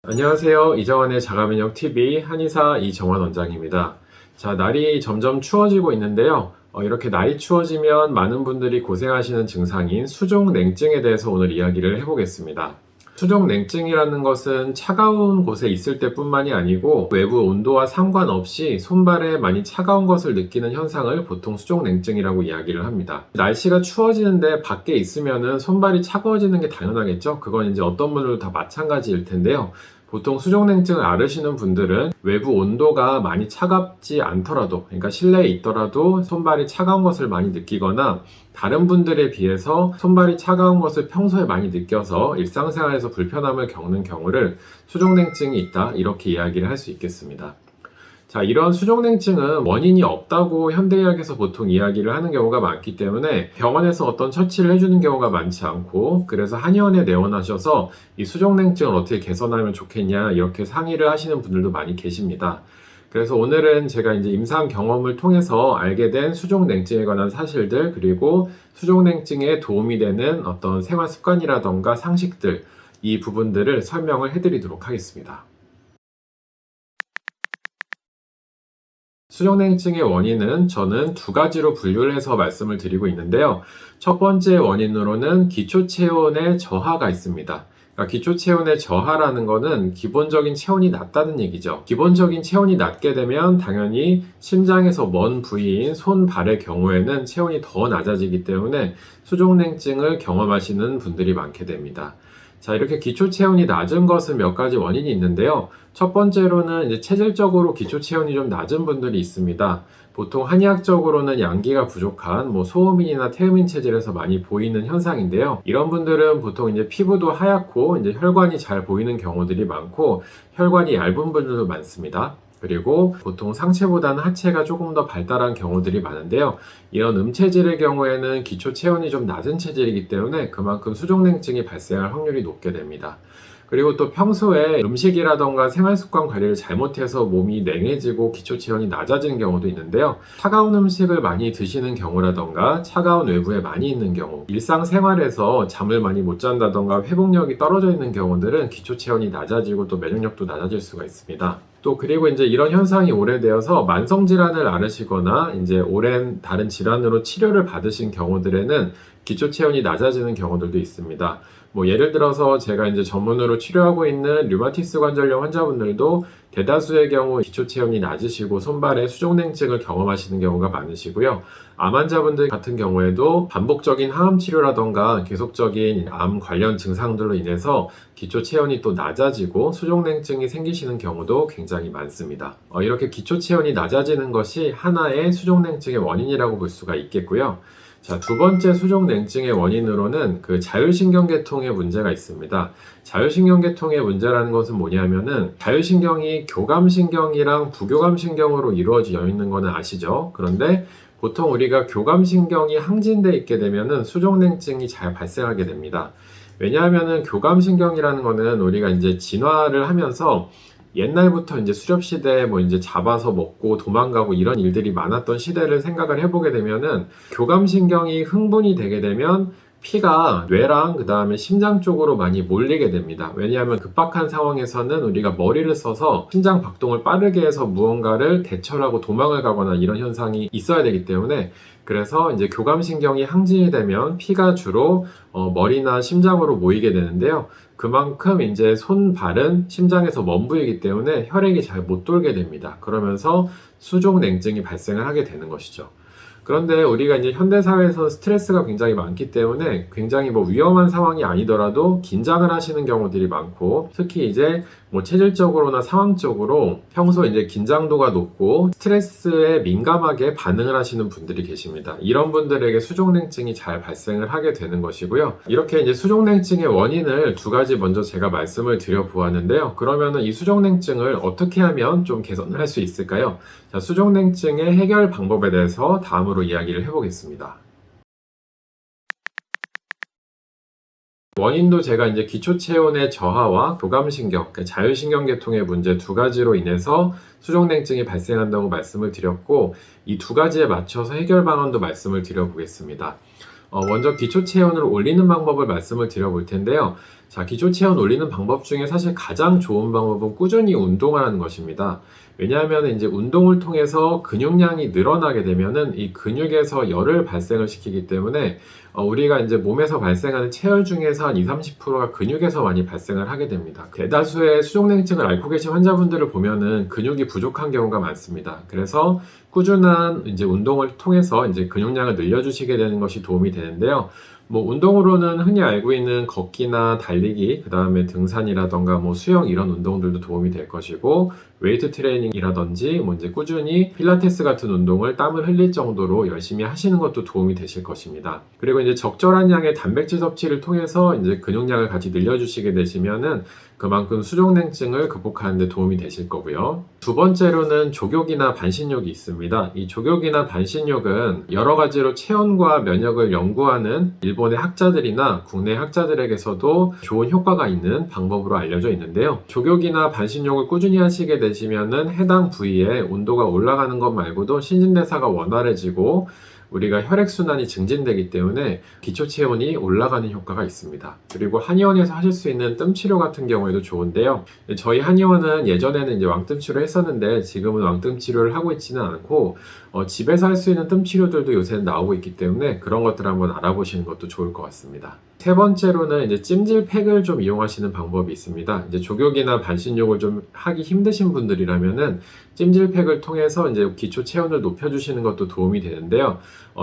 안녕하세요. 이정환의 자가면역TV 한의사 이정환 원장입니다. 자, 날이 점점 추워지고 있는데요. 이렇게 날이 추워지면 많은 분들이 고생하시는 증상인 수족냉증에 대해서 오늘 이야기를 해보겠습니다. 수족냉증이라는 것은 차가운 곳에 있을 때뿐만이 아니고 외부 온도와 상관없이 손발에 많이 차가운 것을 느끼는 현상을 보통 수족냉증이라고 이야기를 합니다. 날씨가 추워지는데 밖에 있으면은 손발이 차가워지는 게 당연하겠죠? 그건 이제 어떤 분들도 다 마찬가지일 텐데요. 보통 수족냉증을 앓으시는 분들은 외부 온도가 많이 차갑지 않더라도, 그러니까 실내에 있더라도 손발이 차가운 것을 많이 느끼거나 다른 분들에 비해서 손발이 차가운 것을 평소에 많이 느껴서 일상생활에서 불편함을 겪는 경우를 수족냉증이 있다, 이렇게 이야기를 할 수 있겠습니다. 자, 이런 수족냉증은 원인이 없다고 현대의학에서 보통 이야기를 하는 경우가 많기 때문에 병원에서 어떤 처치를 해주는 경우가 많지 않고, 그래서 한의원에 내원하셔서 이 수족냉증을 어떻게 개선하면 좋겠냐 이렇게 상의를 하시는 분들도 많이 계십니다. 그래서 오늘은 제가 이제 임상 경험을 통해서 알게 된 수족냉증에 관한 사실들, 그리고 수족냉증에 도움이 되는 어떤 생활 습관이라던가 상식들, 이 부분들을 설명을 해드리도록 하겠습니다. 수족냉증의 원인은 저는 두 가지로 분류를 해서 말씀을 드리고 있는데요. 첫 번째 원인으로는 기초체온의 저하가 있습니다. 그러니까 기초체온의 저하라는 것은 기본적인 체온이 낮다는 얘기죠. 기본적인 체온이 낮게 되면 당연히 심장에서 먼 부위인 손, 발의 경우에는 체온이 더 낮아지기 때문에 수족냉증을 경험하시는 분들이 많게 됩니다. 자, 이렇게 기초 체온이 낮은 것은 몇 가지 원인이 있는데요. 첫 번째로는 이제 체질적으로 기초 체온이 좀 낮은 분들이 있습니다. 보통 한의학적으로는 양기가 부족한 소음인이나 태음인 체질에서 많이 보이는 현상인데요. 이런 분들은 보통 이제 피부도 하얗고 이제 혈관이 잘 보이는 경우들이 많고, 혈관이 얇은 분들도 많습니다. 그리고 보통 상체보다는 하체가 조금 더 발달한 경우들이 많은데요. 이런 음체질의 경우에는 기초 체온이 좀 낮은 체질이기 때문에 그만큼 수족냉증이 발생할 확률이 높게 됩니다. 그리고 또 평소에 음식이라던가 생활습관 관리를 잘못해서 몸이 냉해지고 기초 체온이 낮아지는 경우도 있는데요. 차가운 음식을 많이 드시는 경우라던가 차가운 외부에 많이 있는 경우, 일상생활에서 잠을 많이 못 잔다던가 회복력이 떨어져 있는 경우들은 기초 체온이 낮아지고 또 면역력도 낮아질 수가 있습니다. 또 그리고 이제 이런 현상이 오래되어서 만성 질환을 앓으시거나 이제 오랜 다른 질환으로 치료를 받으신 경우들에는 기초 체온이 낮아지는 경우들도 있습니다. 예를 들어서 제가 이제 전문으로 치료하고 있는 류마티스 관절염 환자분들도 대다수의 경우 기초 체온이 낮으시고 손발에 수족냉증을 경험하시는 경우가 많으시고요. 암 환자분들 같은 경우에도 반복적인 항암 치료라던가 계속적인 암 관련 증상들로 인해서 기초 체온이 또 낮아지고 수족냉증이 생기시는 경우도 굉장히 많습니다. 이렇게 기초 체온이 낮아지는 것이 하나의 수족냉증의 원인이라고 볼 수가 있겠고요. 자, 두 번째 수족냉증의 원인으로는 그 자율신경계통의 문제가 있습니다. 자율신경계통의 문제라는 것은 뭐냐면은 자율신경이 교감신경이랑 부교감신경으로 이루어져 있는 거는 아시죠? 그런데 보통 우리가 교감신경이 항진돼 있게 되면은 수족냉증이 잘 발생하게 됩니다. 왜냐하면은 교감신경이라는 거는 우리가 이제 진화를 하면서 옛날부터 이제 수렵시대에 이제 잡아서 먹고 도망가고 이런 일들이 많았던 시대를 생각을 해보게 되면은 교감신경이 흥분이 되게 되면 피가 뇌랑 그 다음에 심장 쪽으로 많이 몰리게 됩니다. 왜냐하면 급박한 상황에서는 우리가 머리를 써서 심장 박동을 빠르게 해서 무언가를 대처하고 도망을 가거나 이런 현상이 있어야 되기 때문에, 그래서 이제 교감신경이 항진이 되면 피가 주로 머리나 심장으로 모이게 되는데요. 그만큼 이제 손, 발은 심장에서 먼 부위이기 때문에 혈액이 잘 못 돌게 됩니다. 그러면서 수족냉증이 발생을 하게 되는 것이죠. 그런데 우리가 이제 현대사회에서 스트레스가 굉장히 많기 때문에 굉장히 위험한 상황이 아니더라도 긴장을 하시는 경우들이 많고, 특히 이제 체질적으로나 상황적으로 평소 이제 긴장도가 높고 스트레스에 민감하게 반응을 하시는 분들이 계십니다. 이런 분들에게 수족냉증이 잘 발생을 하게 되는 것이고요. 이렇게 이제 수족냉증의 원인을 두 가지 먼저 제가 말씀을 드려 보았는데요. 그러면은 이 수족냉증을 어떻게 하면 좀 개선을 할 수 있을까요? 자, 수족냉증의 해결 방법에 대해서 다음으로 이야기를 해보겠습니다. 원인도 제가 이제 기초체온의 저하와 교감신경, 자율신경계통의 문제 두 가지로 인해서 수족냉증이 발생한다고 말씀을 드렸고, 이 두 가지에 맞춰서 해결 방안도 말씀을 드려보겠습니다. 먼저 기초체온을 올리는 방법을 말씀을 드려볼 텐데요. 자, 기초 체온 올리는 방법 중에 사실 가장 좋은 방법은 꾸준히 운동을 하는 것입니다. 왜냐하면 이제 운동을 통해서 근육량이 늘어나게 되면은 이 근육에서 열을 발생을 시키기 때문에 우리가 이제 몸에서 발생하는 체열 중에서 한 20-30%가 근육에서 많이 발생을 하게 됩니다. 대다수의 수족냉증을 앓고 계신 환자분들을 보면은 근육이 부족한 경우가 많습니다. 그래서 꾸준한 이제 운동을 통해서 이제 근육량을 늘려주시게 되는 것이 도움이 되는데요. 운동으로는 흔히 알고 있는 걷기나 달리기, 그 다음에 등산이라던가 수영 이런 운동들도 도움이 될 것이고, 웨이트 트레이닝이라든지 이제 꾸준히 필라테스 같은 운동을 땀을 흘릴 정도로 열심히 하시는 것도 도움이 되실 것입니다. 그리고 이제 적절한 양의 단백질 섭취를 통해서 이제 근육량을 같이 늘려주시게 되시면은 그만큼 수족냉증을 극복하는 데 도움이 되실 거고요. 두 번째로는 족욕이나 반신욕이 있습니다. 이 족욕이나 반신욕은 여러 가지로 체온과 면역을 연구하는 일본의 학자들이나 국내 학자들에게서도 좋은 효과가 있는 방법으로 알려져 있는데요. 족욕이나 반신욕을 꾸준히 하시게 되시면은 해당 부위에 온도가 올라가는 것 말고도 신진대사가 원활해지고 우리가 혈액순환이 증진되기 때문에 기초 체온이 올라가는 효과가 있습니다. 그리고 한의원에서 하실 수 있는 뜸 치료 같은 경우에도 좋은데요. 저희 한의원은 예전에는 이제 왕뜸 치료 했었는데 지금은 왕뜸 치료를 하고 있지는 않고 집에서 할 수 있는 뜸 치료들도 요새는 나오고 있기 때문에 그런 것들 한번 알아보시는 것도 좋을 것 같습니다. 세 번째로는 이제 찜질팩을 좀 이용하시는 방법이 있습니다. 이제 족욕이나 반신욕을 좀 하기 힘드신 분들이라면은 찜질팩을 통해서 이제 기초 체온을 높여주시는 것도 도움이 되는데요.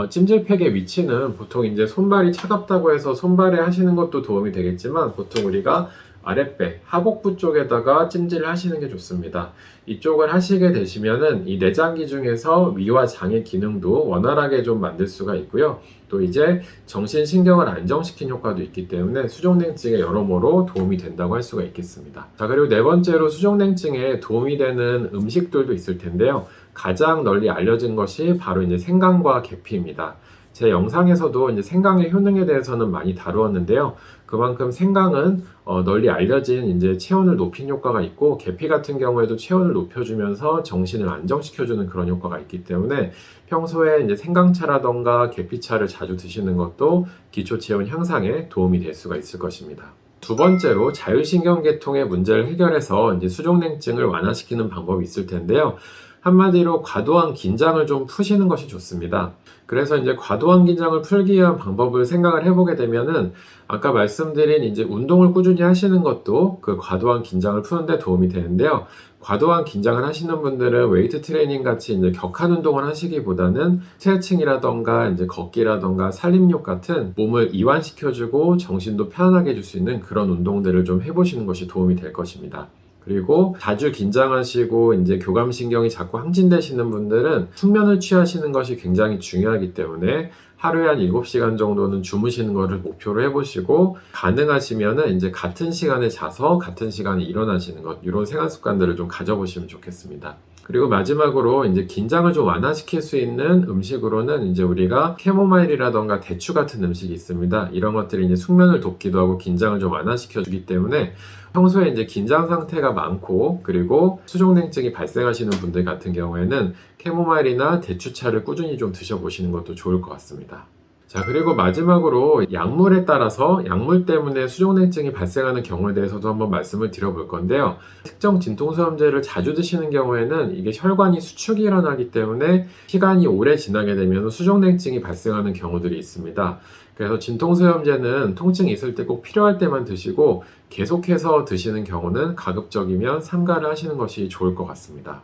찜질팩의 위치는 보통 이제 손발이 차갑다고 해서 손발에 하시는 것도 도움이 되겠지만 보통 우리가 아랫배, 하복부 쪽에다가 찜질을 하시는 게 좋습니다. 이쪽을 하시게 되시면은 이 내장기 중에서 위와 장의 기능도 원활하게 좀 만들 수가 있고요. 또 이제 정신신경을 안정시킨 효과도 있기 때문에 수족냉증에 여러모로 도움이 된다고 할 수가 있겠습니다. 자, 그리고 네 번째로 수족냉증에 도움이 되는 음식들도 있을 텐데요. 가장 널리 알려진 것이 바로 이제 생강과 계피입니다. 제 영상에서도 이제 생강의 효능에 대해서는 많이 다루었는데요. 그만큼 생강은 널리 알려진 이제 체온을 높인 효과가 있고 계피 같은 경우에도 체온을 높여주면서 정신을 안정시켜주는 그런 효과가 있기 때문에 평소에 이제 생강차라던가 계피차를 자주 드시는 것도 기초 체온 향상에 도움이 될 수가 있을 것입니다. 두 번째로 자율신경계통의 문제를 해결해서 이제 수족냉증을 완화시키는 방법이 있을 텐데요. 한마디로 과도한 긴장을 좀 푸시는 것이 좋습니다. 그래서 이제 과도한 긴장을 풀기 위한 방법을 생각을 해보게 되면은 아까 말씀드린 이제 운동을 꾸준히 하시는 것도 그 과도한 긴장을 푸는데 도움이 되는데요. 과도한 긴장을 하시는 분들은 웨이트 트레이닝 같이 이제 격한 운동을 하시기보다는 스트레칭이라던가 이제 걷기라던가 살림욕 같은 몸을 이완시켜주고 정신도 편안하게 해줄 수 있는 그런 운동들을 좀 해보시는 것이 도움이 될 것입니다. 그리고 자주 긴장하시고 이제 교감신경이 자꾸 항진되시는 분들은 숙면을 취하시는 것이 굉장히 중요하기 때문에 하루에 한 7시간 정도는 주무시는 것을 목표로 해보시고 가능하시면은 이제 같은 시간에 자서 같은 시간에 일어나시는 것 이런 생활 습관들을 좀 가져보시면 좋겠습니다. 그리고 마지막으로 이제 긴장을 좀 완화시킬 수 있는 음식으로는 이제 우리가 캐모마일이라던가 대추 같은 음식이 있습니다. 이런 것들이 이제 숙면을 돕기도 하고 긴장을 좀 완화시켜 주기 때문에 평소에 이제 긴장 상태가 많고 그리고 수족냉증이 발생하시는 분들 같은 경우에는 캐모마일이나 대추차를 꾸준히 좀 드셔보시는 것도 좋을 것 같습니다. 자, 그리고 마지막으로 약물에 따라서 약물 때문에 수족냉증이 발생하는 경우에 대해서도 한번 말씀을 드려볼 건데요. 특정 진통소염제를 자주 드시는 경우에는 이게 혈관이 수축이 일어나기 때문에 시간이 오래 지나게 되면 수족냉증이 발생하는 경우들이 있습니다. 그래서 진통소염제는 통증이 있을 때 꼭 필요할 때만 드시고 계속해서 드시는 경우는 가급적이면 삼가를 하시는 것이 좋을 것 같습니다.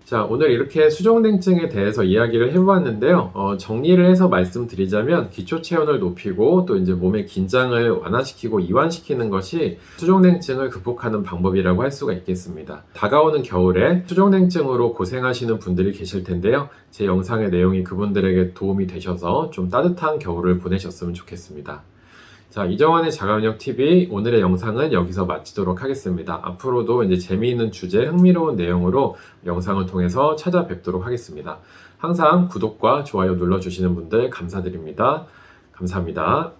자, 오늘 이렇게 수족냉증에 대해서 이야기를 해보았는데요. 정리를 해서 말씀드리자면 기초 체온을 높이고 또 이제 몸의 긴장을 완화시키고 이완시키는 것이 수족냉증을 극복하는 방법이라고 할 수가 있겠습니다. 다가오는 겨울에 수족냉증으로 고생하시는 분들이 계실 텐데요. 제 영상의 내용이 그분들에게 도움이 되셔서 좀 따뜻한 겨울을 보내셨으면 좋겠습니다. 자, 이정환의 자가면역TV 오늘의 영상은 여기서 마치도록 하겠습니다. 앞으로도 이제 재미있는 주제, 흥미로운 내용으로 영상을 통해서 찾아뵙도록 하겠습니다. 항상 구독과 좋아요 눌러주시는 분들 감사드립니다. 감사합니다.